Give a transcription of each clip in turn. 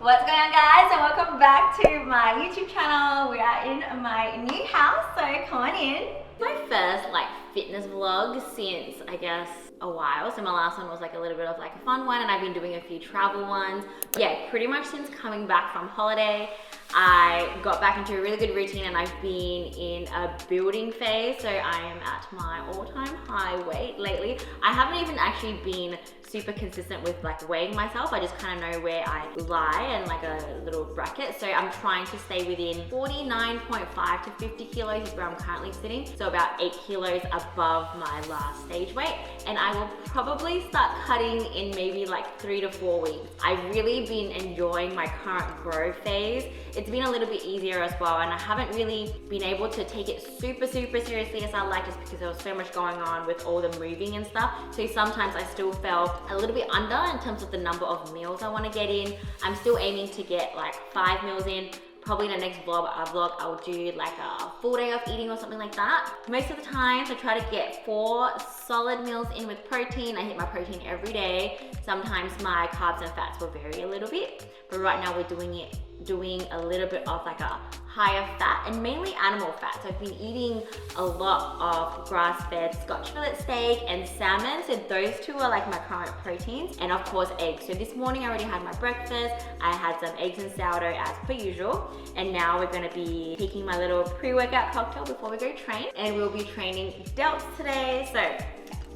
What's going on, guys, and welcome back to my YouTube channel. We are in my new house, so come on in. My first fitness vlog since I guess a while. So my last one was a little bit of a fun one, and I've been doing a few travel ones. Yeah, pretty much since coming back from holiday, I got back into a really good routine, and I've been in a building phase. So I am at my all-time high weight lately. I haven't even actually been super consistent with weighing myself. I just kind of know where I lie and a little bracket. So I'm trying to stay within 49.5 to 50 kilos is where I'm currently sitting. So about 8 kilos above my last stage weight. And I will probably start cutting in maybe 3 to 4 weeks. I've really been enjoying my current growth phase. It's been a little bit easier as well, and I haven't really been able to take it super seriously as I like, just because there was so much going on with all the moving and stuff. So sometimes I still felt a little bit under in terms of the number of meals I want to get in. I'm still aiming to get 5 meals in. Probably in the next vlog I'll do a full day of eating or something like that. Most of the times I try to get 4 solid meals in with protein. I hit my protein every day. Sometimes my carbs and fats will vary a little bit, but right now we're doing a little bit of a higher fat and mainly animal fat. So I've been eating a lot of grass-fed Scotch fillet steak and salmon. So those two are my current proteins, and of course eggs. So this morning I already had my breakfast. I had some eggs and sourdough as per usual, and now we're gonna be taking my little pre-workout cocktail before we go train, and we'll be training Delt today. So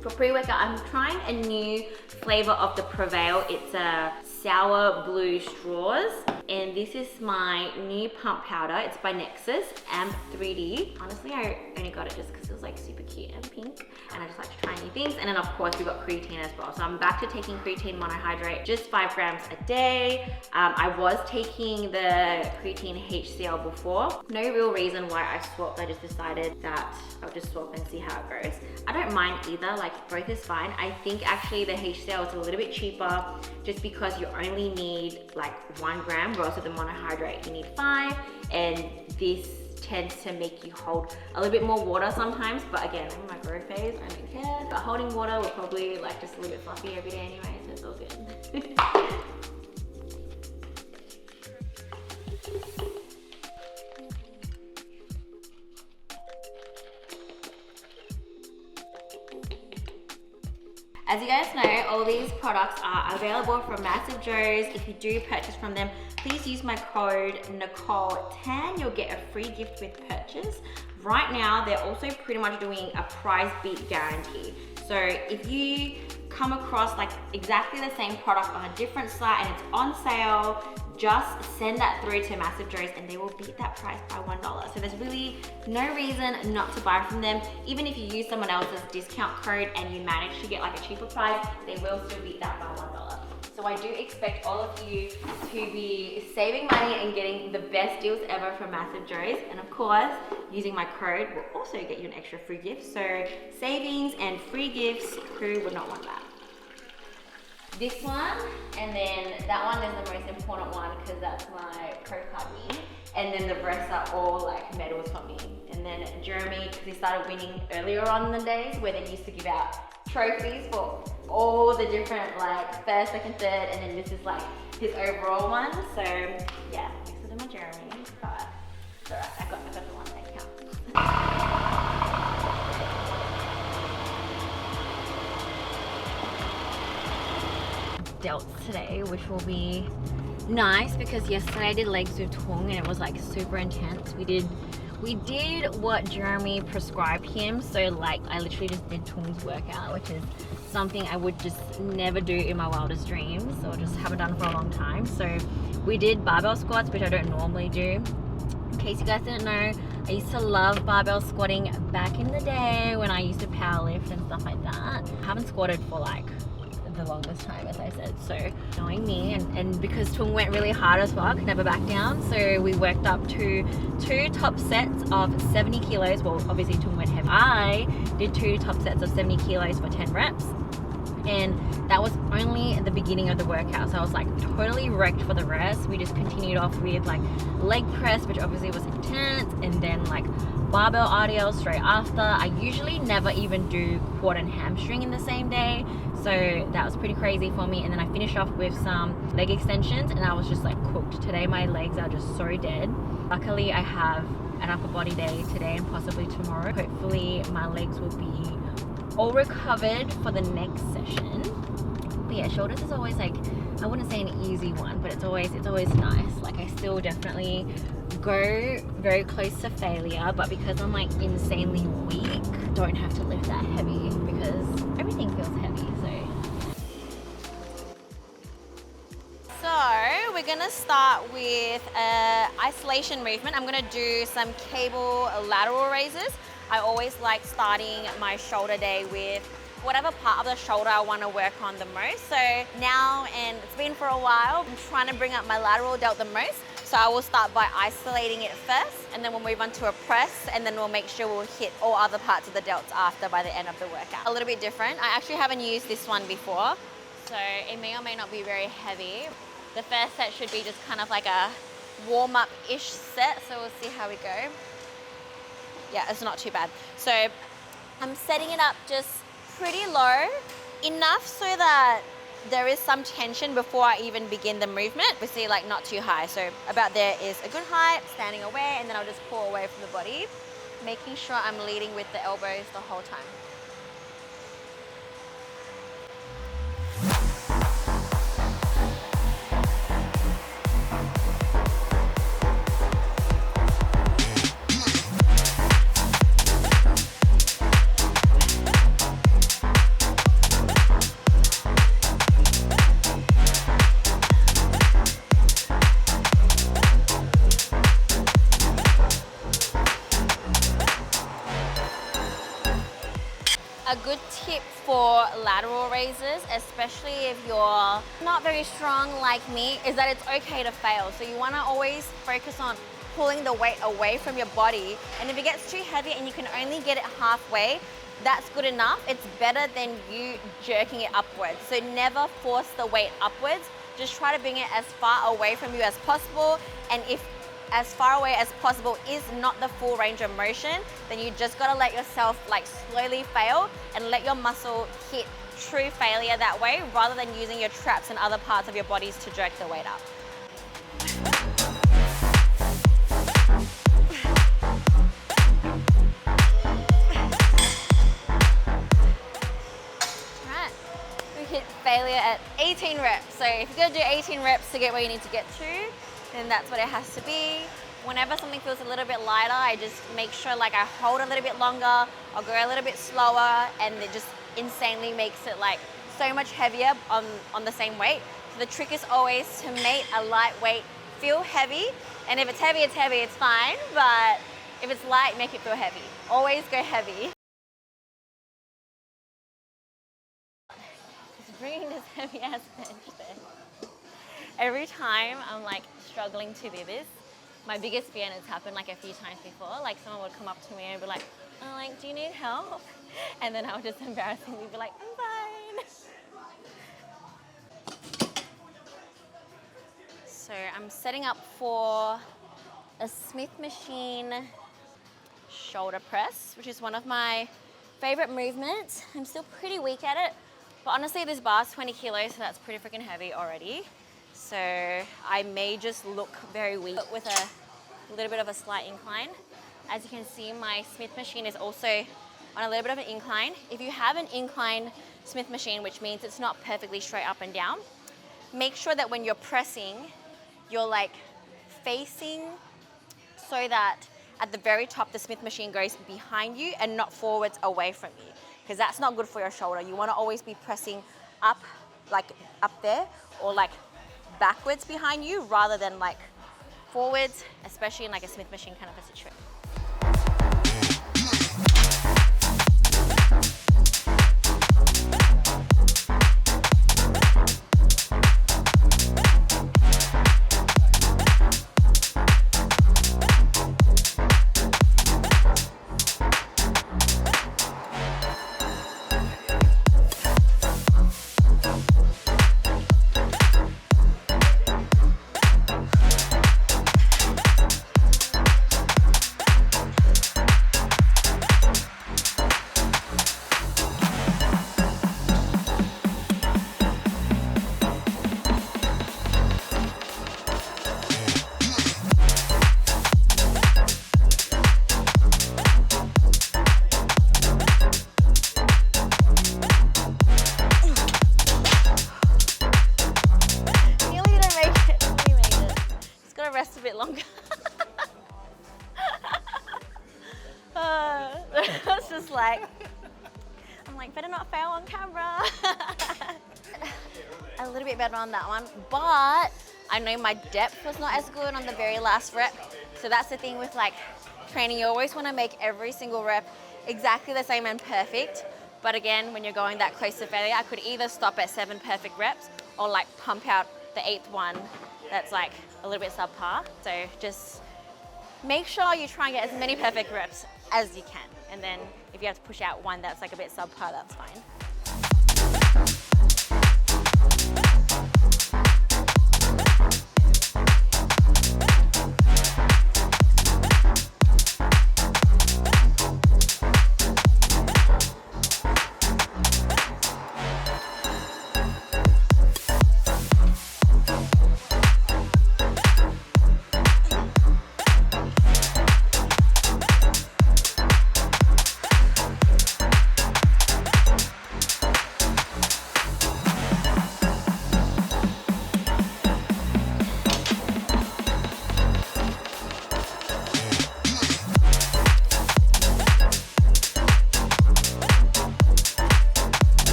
for pre-workout, I'm trying a new flavor of the Prevail. It's a sour blue straws, and this is my new pump powder. It's by Nexus, AMP 3D. Honestly, I only got it just because it was super cute and pink, and I just like to try new things. And then of course we got creatine as well. So I'm back to taking creatine monohydrate, just 5 grams a day. I was taking the creatine HCl before. No real reason why I swapped. I just decided that I'll just swap and see how it goes. I don't mind either, both is fine. I think actually the HCl is a little bit cheaper just because you only need 1 gram, whereas with the monohydrate you need 5, and this tends to make you hold a little bit more water sometimes. But again, I'm in my growth phase, I don't care. But holding water will probably just a little bit fluffy every day anyway, so it's all good. As you guys know, all these products are available from Massive Joe's. If you do purchase from them, please use my code thenicoletan. You'll get a free gift with purchase. Right now, they're also pretty much doing a price beat guarantee. So if you come across exactly the same product on a different site and it's on sale, just send that through to Massive Joe's and they will beat that price by $1. So there's really no reason not to buy from them. Even if you use someone else's discount code and you manage to get a cheaper price, they will still beat that by $1. So I do expect all of you to be saving money and getting the best deals ever from Massive Joe's. And of course, using my code will also get you an extra free gift. So savings and free gifts, who would not want that? This one, and then that one is the most important one because that's my pro card win. And then the rest are all medals for me. And then Jeremy, because he started winning earlier on in the days where they used to give out trophies for all the different first, second, third, and then this is his overall one. So yeah, this is my Jeremy, but it's alright, I got the one that counts. Delts today, which will be nice because yesterday I did legs with Tung and it was super intense. We did what Jeremy prescribed him, so I literally just did Tung's workout, which is something I would just never do in my wildest dreams, or just haven't done for a long time. So we did barbell squats, which I don't normally do. In case you guys didn't know, I used to love barbell squatting back in the day when I used to powerlift and stuff like that. I haven't squatted for the longest time, as I said, so knowing me, and because Tung went really hard as well, I could never back down, so we worked up to 2 top sets of 70 kilos. Well, obviously Tung went heavy. I did 2 top sets of 70 kilos for 10 reps, and that was only the beginning of the workout, so I was totally wrecked for the rest. We just continued off with leg press, which obviously was intense, and then barbell RDL straight after. I usually never even do quad and hamstring in the same day, So that was pretty crazy for me. And then I finished off with some leg extensions and I was just like cooked. Today my legs are just so dead. Luckily I have an upper body day today and possibly tomorrow. Hopefully my legs will be all recovered for the next session. But yeah, shoulders is always like, I wouldn't say an easy one, but it's always nice. Like I still definitely go very close to failure, but because I'm like insanely weak, don't have to lift that heavy because everything feels heavy. So we're gonna start with isolation movement. I'm gonna do some cable lateral raises. I always like starting my shoulder day with whatever part of the shoulder I want to work on the most. So now, and it's been for a while, I'm trying to bring up my lateral delt the most. So I will start by isolating it first, and then we'll move on to a press, and then we'll make sure we'll hit all other parts of the delts after by the end of the workout. A little bit different. I actually haven't used this one before, so it may or may not be very heavy. The first set should be just kind of like a warm-up-ish set, so we'll see how we go. Yeah, it's not too bad. So I'm setting it up just pretty low, enough so that there is some tension before I even begin the movement. Obviously, like not too high. So about there is a good height, standing away, and then I'll just pull away from the body, making sure I'm leading with the elbows the whole time. A good tip for lateral raises, especially if you're not very strong like me, is that it's okay to fail. So you want to always focus on pulling the weight away from your body. And if it gets too heavy and you can only get it halfway, that's good enough. It's better than you jerking it upwards. So never force the weight upwards. Just try to bring it as far away from you as possible. And if as far away as possible is not the full range of motion, then you just gotta let yourself like slowly fail and let your muscle hit true failure that way, rather than using your traps and other parts of your bodies to jerk the weight up. Right, we hit failure at 18 reps. So if you're gonna do 18 reps to get where you need to get to, then that's what it has to be. Whenever something feels a little bit lighter, I just make sure like I hold a little bit longer, I'll go a little bit slower, and it just insanely makes it like so much heavier on the same weight. So the trick is always to make a lightweight feel heavy, and if it's heavy, it's fine, but if it's light, make it feel heavy. Always go heavy. Just bringing this heavy ass bench there. Every time I'm like struggling to do this, my biggest fear, and it's happened like a few times before, like someone would come up to me and be like, oh, like, do you need help? And then I would just embarrassingly be like, I'm fine. So I'm setting up for a Smith machine shoulder press, which is one of my favorite movements. I'm still pretty weak at it, but honestly this bar's 20 kilos, so that's pretty freaking heavy already. So I may just look very weak with a little bit of a slight incline. As you can see, my Smith machine is also on a little bit of an incline. If you have an incline Smith machine, which means it's not perfectly straight up and down, make sure that when you're pressing, you're like facing so that at the very top, the Smith machine goes behind you and not forwards away from you, because that's not good for your shoulder. You want to always be pressing up, like up there, or like backwards behind you rather than like forwards, especially in like a Smith machine kind of a situation. bit longer. It's just like, I'm like, better not fail on camera. A little bit better on that one, but I know my depth was not as good on the very last rep. So that's the thing with like training, you always want to make every single rep exactly the same and perfect. But again, when you're going that close to failure, I could either stop at 7 perfect reps or like pump out the 8th one that's like a little bit subpar. So just make sure you try and get as many perfect reps as you can. And then if you have to push out one that's like a bit subpar, that's fine.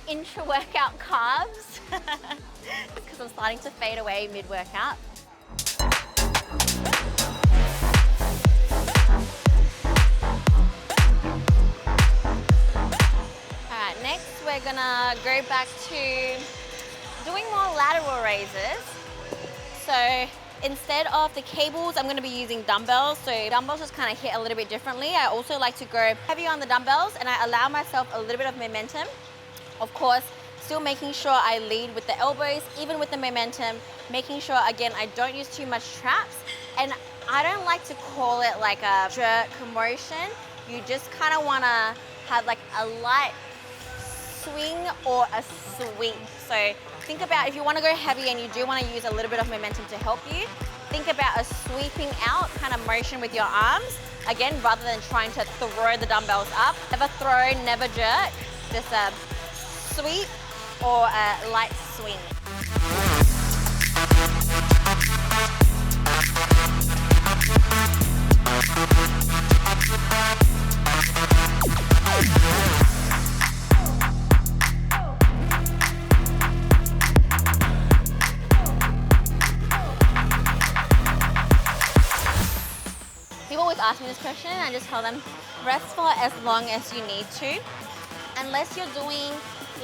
Intra-workout carbs, because I'm starting to fade away mid-workout. Alright, next we're gonna go back to doing more lateral raises. So instead of the cables, I'm going to be using dumbbells. So dumbbells just kind of hit a little bit differently. I also like to go heavy on the dumbbells and I allow myself a little bit of momentum. Of course, still making sure I lead with the elbows, even with the momentum, making sure, again, I don't use too much traps. And I don't like to call it like a jerk motion. You just kind of want to have like a light swing or a sweep. So think about if you want to go heavy and you do want to use a little bit of momentum to help you, think about a sweeping out kind of motion with your arms. Again, rather than trying to throw the dumbbells up. Never throw, never jerk, just a sweep or a light swing. People always ask me this question and I just tell them, rest for as long as you need to. Unless you're doing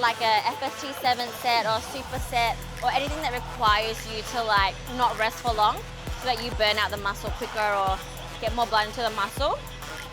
like a FST 7 set or super set or anything that requires you to like not rest for long so that you burn out the muscle quicker or get more blood into the muscle.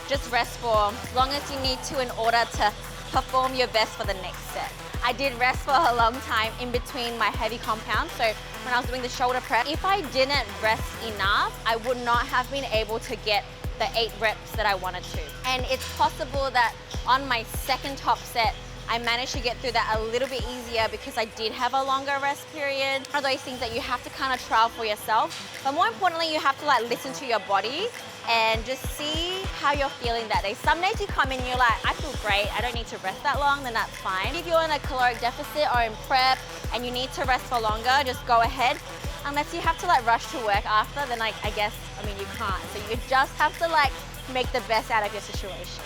Just rest for as long as you need to in order to perform your best for the next set. I did rest for a long time in between my heavy compounds. So when I was doing the shoulder press, if I didn't rest enough, I would not have been able to get the 8 reps that I wanted to. And it's possible that on my second top set, I managed to get through that a little bit easier because I did have a longer rest period. One of those things that you have to kind of trial for yourself. But more importantly, you have to like listen to your body and just see how you're feeling that day. Some days you come in and you're like, I feel great, I don't need to rest that long, then that's fine. If you're in a caloric deficit or in prep and you need to rest for longer, just go ahead. Unless you have to like rush to work after, then like, I guess, I mean, you can't. So you just have to like make the best out of your situation.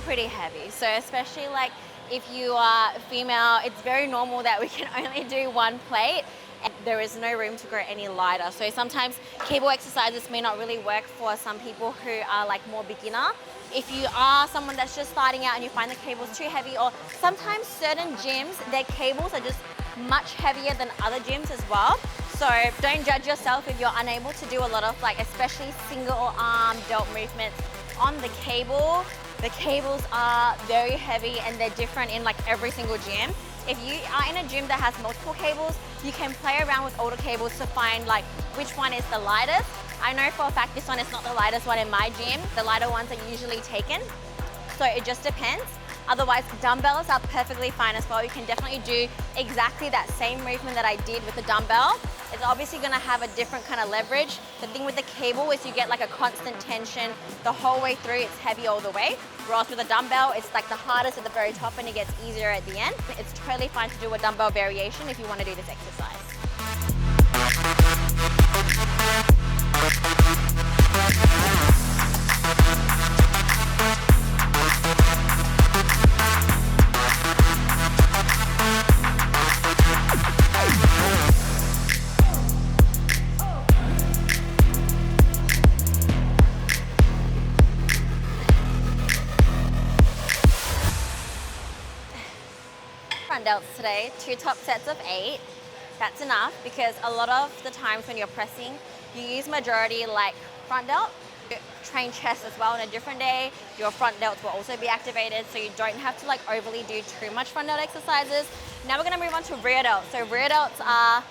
Pretty heavy, so especially like if you are female, it's very normal that we can only do one plate, and there is no room to go any lighter. So sometimes cable exercises may not really work for some people who are like more beginner. If you are someone that's just starting out and you find the cables too heavy, or sometimes certain gyms, their cables are just much heavier than other gyms as well. So don't judge yourself if you're unable to do a lot of like, especially single arm delt movements on the cable. The cables are very heavy and they're different in like every single gym. If you are in a gym that has multiple cables, you can play around with older cables to find like which one is the lightest. I know for a fact this one is not the lightest one in my gym. The lighter ones are usually taken. So it just depends. Otherwise, dumbbells are perfectly fine as well. You can definitely do exactly that same movement that I did with the dumbbell. It's obviously gonna have a different kind of leverage. The thing with the cable is you get like a constant tension the whole way through. It's heavy all the way. Whereas with a dumbbell, it's like the hardest at the very top and it gets easier at the end. It's totally fine to do a dumbbell variation if you want to do this exercise. Front delts today, 2 top sets of 8. That's enough because a lot of the times when you're pressing, you use majority like front delt. Train chest as well on a different day. Your front delts will also be activated, so you don't have to like overly do too much front delt exercises. Now we're gonna move on to rear delts. So rear delts are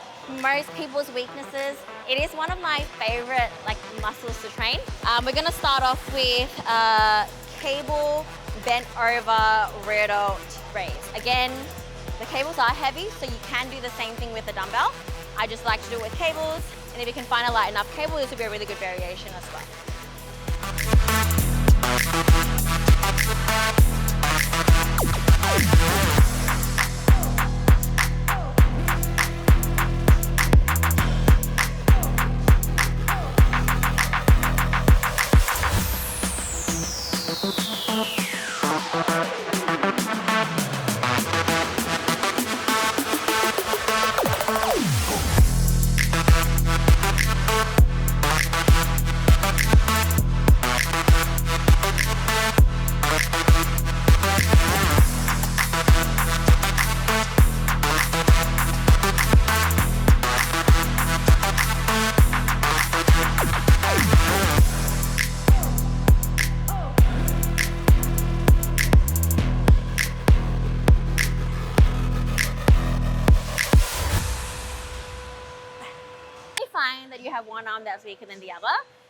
most people's weaknesses. It is one of my favorite like muscles to train. We're gonna start off with cable bent over rear delt raise. Again, the cables are heavy, so you can do the same thing with the dumbbell. I just like to do it with cables, and if you can find a light enough cable, this would be a really good variation as well. That you have one arm that's weaker than the other,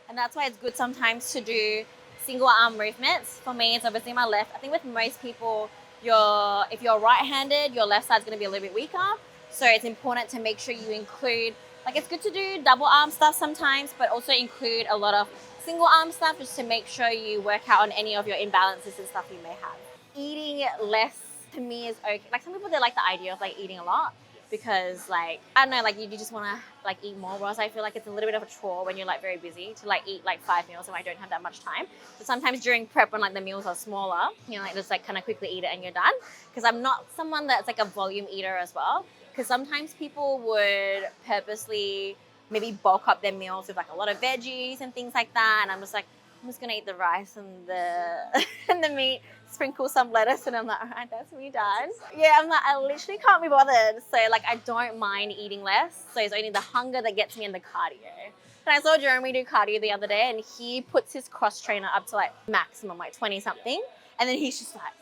and that's why it's good sometimes to do single arm movements. For me, it's obviously my left. I think with most people, if you're right-handed, your left side's going to be a little bit weaker, so it's important to make sure you include, like, it's good to do double arm stuff sometimes, but also include a lot of single arm stuff just to make sure you work out on any of your imbalances and stuff you may have. Eating less to me is okay. Like, some people, they like the idea of like eating a lot, because like, I don't know, like you just want to like eat more, whereas I feel like it's a little bit of a chore when you're like very busy to like eat like 5 meals, and I don't have that much time. So sometimes during prep when like the meals are smaller, you know, like just like kind of quickly eat it and you're done. Because I'm not someone that's like a volume eater as well, because sometimes people would purposely maybe bulk up their meals with like a lot of veggies and things like that, and I'm just like, I'm just gonna eat the rice and the and the meat, sprinkle some lettuce, and I'm like, all right, that's me done. Yeah, I'm like, I literally can't be bothered. So like, I don't mind eating less. So it's only the hunger that gets me in the cardio. And I saw Jeremy do cardio the other day, and he puts his cross trainer up to like maximum like 20 something, and then he's just like,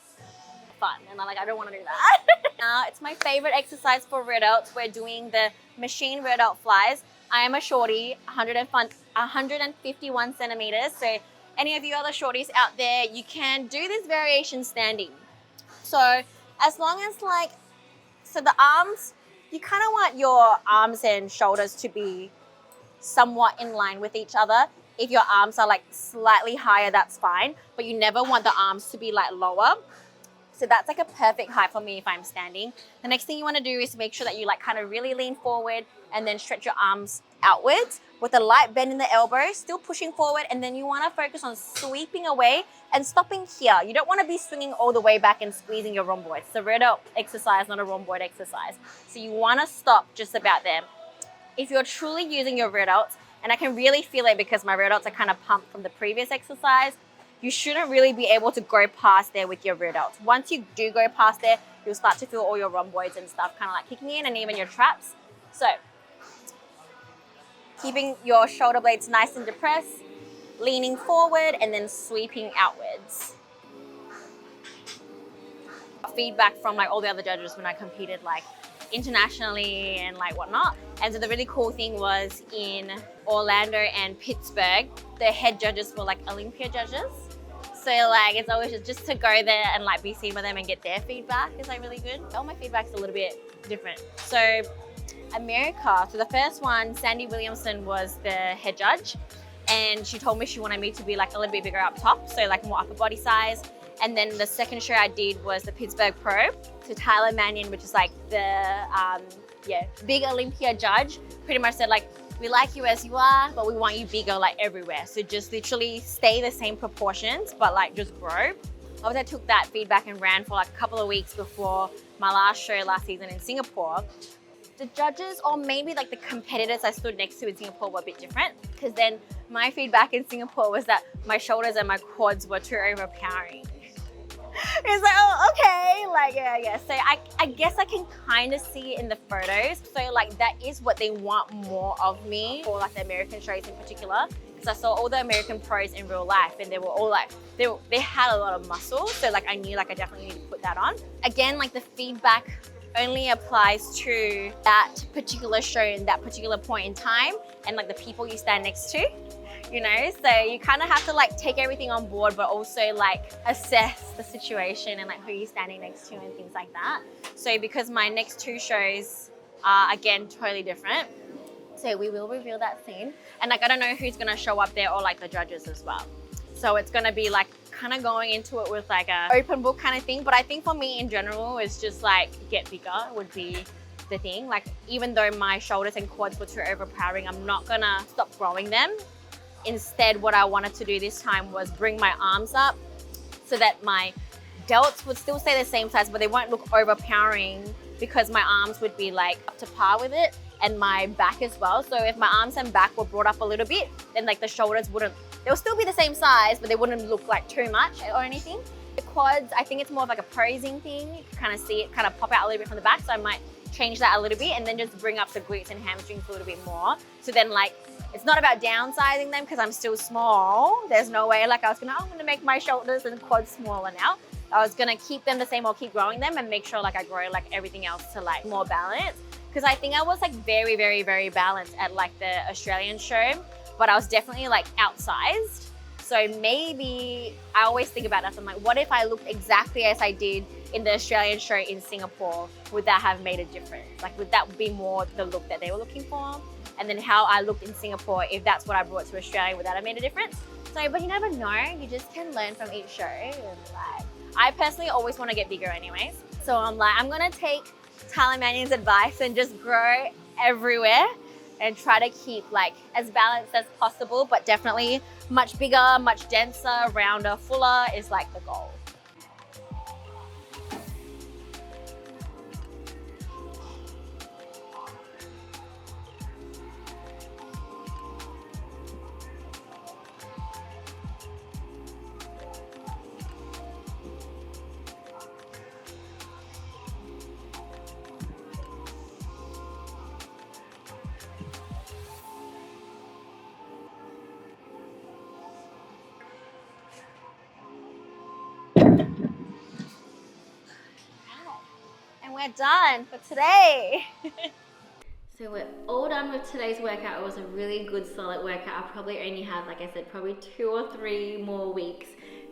fun, and I'm like, I don't want to do that. Now it's my favorite exercise for rear delts. We're doing the machine rear delt flies. I am a shorty, 151 centimeters. So any of you other shorties out there, you can do this variation standing. So as long as like, so the arms, you kind of want your arms and shoulders to be somewhat in line with each other. If your arms are like slightly higher, that's fine, but you never want the arms to be like lower. So that's like a perfect height for me if I'm standing. The next thing you want to do is make sure that you like kind of really lean forward and then stretch your arms outwards with a light bend in the elbows, still pushing forward, and then you want to focus on sweeping away and stopping here. You don't want to be swinging all the way back and squeezing your rhomboids. It's a rear delt exercise, not a rhomboid exercise. So you want to stop just about there. if you're truly using your rear delts, and I can really feel it because my rear delts are kind of pumped from the previous exercise, you shouldn't really be able to go past there with your rear delts. Once you do go past there, you'll start to feel all your rhomboids and stuff kind of like kicking in, and even your traps. So keeping your shoulder blades nice and depressed, leaning forward and then sweeping outwards. Feedback from like all the other judges when I competed like internationally and like whatnot. And so the really cool thing was in Orlando and Pittsburgh, the head judges were like Olympia judges. So like it's always just to go there and like be seen with them and get their feedback is like really good. All my feedback's a little bit different. So America, so the first one, Sandy Williamson was the head judge, and she told me she wanted me to be like a little bit bigger up top, so like more upper body size. And then the second show I did was the Pittsburgh Pro to Tyler Mannion, which is like the big Olympia judge. Pretty much said like, we like you as you are, but we want you bigger like everywhere. So just literally stay the same proportions, but like just grow. Obviously I took that feedback and ran for like a couple of weeks before my last show last season in Singapore. The judges, or maybe like the competitors I stood next to in Singapore, were a bit different, because then my feedback in Singapore was that my shoulders and my quads were too overpowering. It's like, oh, okay, like, yeah. So I guess I can kind of see it in the photos. So like that is what they want more of me for like the American shows in particular. Because I saw all the American pros in real life and they were all like, they had a lot of muscle. So like I knew like I definitely need to put that on. Again, like the feedback only applies to that particular show in that particular point in time and like the people you stand next to. You know, so you kind of have to like take everything on board, but also like assess the situation and like who you're standing next to and things like that. So because my next two shows are again totally different, so we will reveal that soon. And like I don't know who's gonna show up there or like the judges as well. So it's gonna be like kind of going into it with like a open book kind of thing. But I think for me in general, it's just like get bigger would be the thing. Like even though my shoulders and quads were too overpowering, I'm not gonna stop growing them. Instead, what I wanted to do this time was bring my arms up so that my delts would still stay the same size, but they won't look overpowering because my arms would be like up to par with it, and my back as well. So if my arms and back were brought up a little bit, then like the shoulders they'll still be the same size, but they wouldn't look like too much or anything. The quads, I think it's more of like a posing thing. You can kind of see it kind of pop out a little bit from the back. So I might change that a little bit and then just bring up the glutes and hamstrings a little bit more. So then like, it's not about downsizing them because I'm still small. There's no way like I'm gonna make my shoulders and quads smaller now. I was gonna keep them the same or keep growing them and make sure like I grow like everything else to like more balance. Because I think I was like very, very, very balanced at like the Australian show, but I was definitely like outsized. So maybe I always think about that. I'm like, what if I looked exactly as I did in the Australian show in Singapore? Would that have made a difference? Like, would that be more the look that they were looking for? And then how I looked in Singapore, if that's what I brought to Australia, would that have made a difference? So, but you never know, you just can learn from each show. And like, I personally always want to get bigger anyways. So I'm like, I'm gonna take Tyler Mannion's advice and just grow everywhere and try to keep like as balanced as possible, but definitely much bigger, much denser, rounder, fuller is like the goal. And we're done for today. So we're all done with today's workout. It was a really good solid workout. I probably only have, like I said, probably 2 or 3 more weeks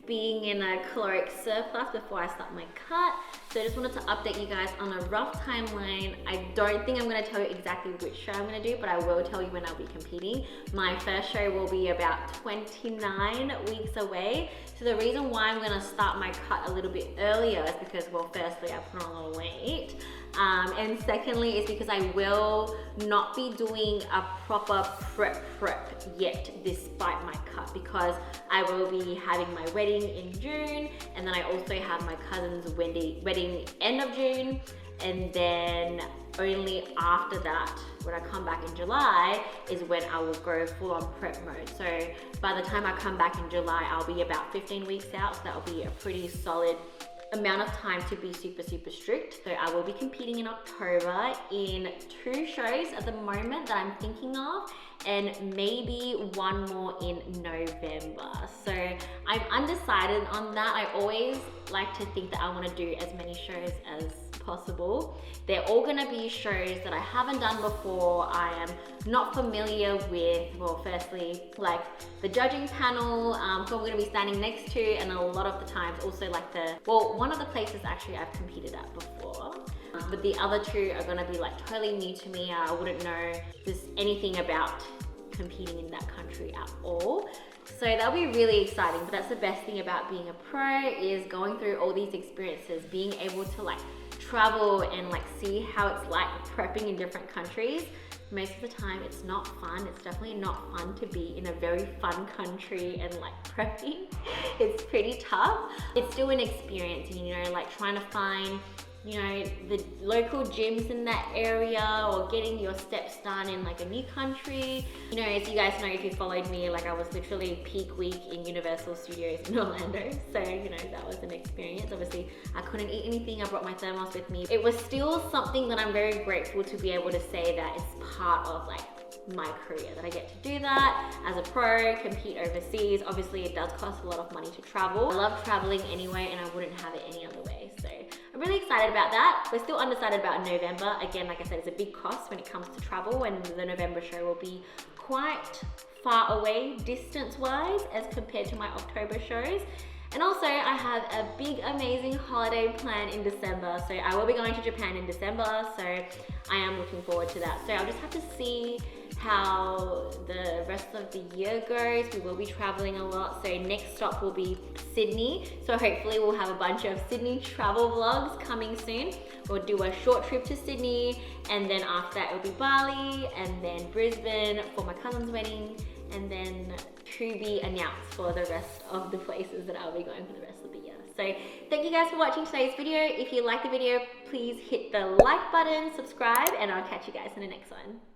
being in a caloric surplus before I start my cut. So I just wanted to update you guys on a rough timeline. I don't think I'm gonna tell you exactly which show I'm gonna do, but I will tell you when I'll be competing. My first show will be about 29 weeks away. So the reason why I'm gonna start my cut a little bit earlier is because, well, firstly, I put on a little weight. And secondly, is because I will not be doing a proper prep yet despite my cut, because I will be having my wedding in June, and then I also have my cousin's wedding end of June, and then only after that, when I come back in July, is when I will go full on prep mode. So by the time I come back in July, I'll be about 15 weeks out. So that'll be a pretty solid amount of time to be super strict. So I will be competing in October in 2 shows at the moment that I'm thinking of, and maybe 1 more in November. So I'm undecided on that. I always like to think that I want to do as many shows as possible. They're all gonna be shows that I haven't done before. I am not familiar with, well, firstly, like the judging panel, who I'm gonna be standing next to, and a lot of the times also like one of the places actually I've competed at before. But the other 2 are gonna be like totally new to me. I wouldn't know just anything about competing in that country at all. So that'll be really exciting. But that's the best thing about being a pro, is going through all these experiences, being able to like travel and like see how it's like prepping in different countries. Most of the time it's not fun. It's definitely not fun to be in a very fun country and like prepping. It's pretty tough. It's still an experience, and you know, like trying to find, you know, the local gyms in that area, or getting your steps done in like a new country. You know, as you guys know, if you followed me, like I was literally peak week in Universal Studios in Orlando. So, you know, that was an experience. Obviously, I couldn't eat anything. I brought my thermos with me. It was still something that I'm very grateful to be able to say that it's part of like my career, that I get to do that as a pro, compete overseas. Obviously, it does cost a lot of money to travel. I love traveling anyway, and I wouldn't have it any other way. So I'm really excited about that. We're still undecided about November. Again, like I said, it's a big cost when it comes to travel, and the November show will be quite far away distance-wise as compared to my October shows. And also, I have a big, amazing holiday plan in December. So I will be going to Japan in December, so I am looking forward to that. So I'll just have to see how the rest of the year goes. We will be traveling a lot. So next stop will be Sydney. So hopefully we'll have a bunch of Sydney travel vlogs coming soon. We'll do a short trip to Sydney, and then after that it'll be Bali, and then Brisbane for my cousin's wedding, and then to be announced for the rest of the places that I'll be going for the rest of the year. So thank you guys for watching today's video. If you like the video, please hit the like button, subscribe, and I'll catch you guys in the next one.